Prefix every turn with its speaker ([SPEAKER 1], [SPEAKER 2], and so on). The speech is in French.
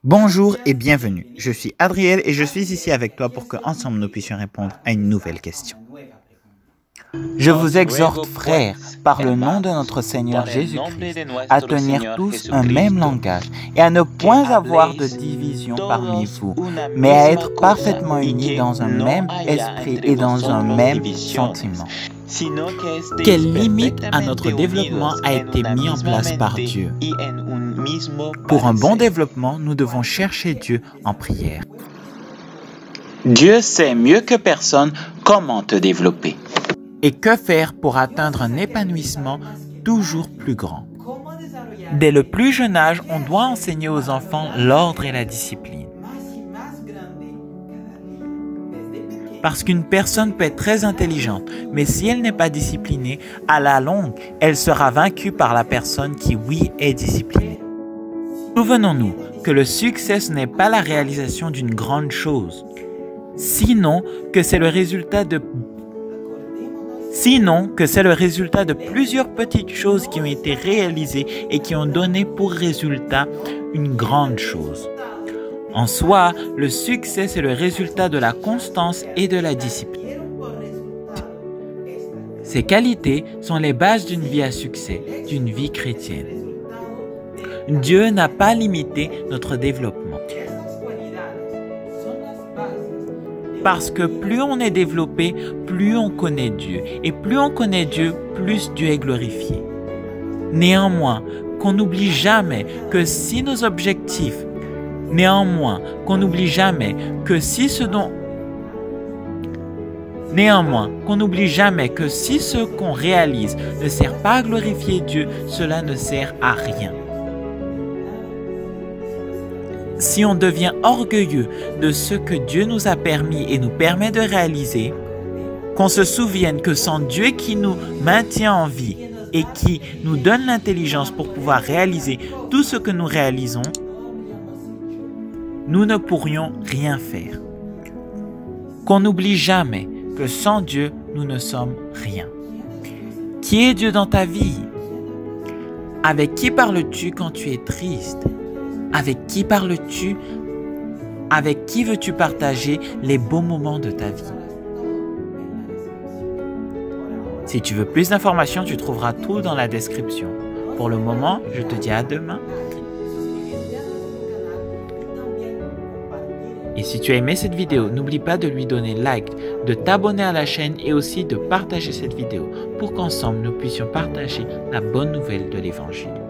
[SPEAKER 1] Bonjour et bienvenue, je suis Adriel et je suis ici avec toi pour qu'ensemble nous puissions répondre à une nouvelle question. Je vous exhorte, frères, par le nom de notre Seigneur Jésus-Christ, à tenir tous un même langage et à ne point avoir de division parmi vous, mais à être parfaitement unis dans un même esprit et dans un même sentiment. Quelle limite à notre développement a été mise en place par Dieu? Pour un bon développement, nous devons chercher Dieu en prière.
[SPEAKER 2] Dieu sait mieux que personne comment te développer.
[SPEAKER 1] Et que faire pour atteindre un épanouissement toujours plus grand? Dès le plus jeune âge, on doit enseigner aux enfants l'ordre et la discipline. Parce qu'une personne peut être très intelligente, mais si elle n'est pas disciplinée, à la longue, elle sera vaincue par la personne qui, oui, est disciplinée. Souvenons-nous que le succès, ce n'est pas la réalisation d'une grande chose, sinon que c'est le résultat de plusieurs petites choses qui ont été réalisées et qui ont donné pour résultat une grande chose. En soi, le succès, c'est le résultat de la constance et de la discipline. Ces qualités sont les bases d'une vie à succès, d'une vie chrétienne. Dieu n'a pas limité notre développement. Parce que plus on est développé, plus on connaît Dieu. Et plus on connaît Dieu, plus Dieu est glorifié. Néanmoins, qu'on n'oublie jamais que si nos objectifs, ce qu'on réalise ne sert pas à glorifier Dieu, cela ne sert à rien. Si on devient orgueilleux de ce que Dieu nous a permis et nous permet de réaliser, qu'on se souvienne que sans Dieu qui nous maintient en vie et qui nous donne l'intelligence pour pouvoir réaliser tout ce que nous réalisons, nous ne pourrions rien faire. Qu'on n'oublie jamais que sans Dieu, nous ne sommes rien. Qui est Dieu dans ta vie? Avec qui parles-tu quand tu es triste? Avec qui parles-tu? Avec qui veux-tu partager les beaux moments de ta vie? Si tu veux plus d'informations, tu trouveras tout dans la description. Pour le moment, je te dis à demain. Et si tu as aimé cette vidéo, n'oublie pas de lui donner like, de t'abonner à la chaîne et aussi de partager cette vidéo pour qu'ensemble nous puissions partager la bonne nouvelle de l'Évangile.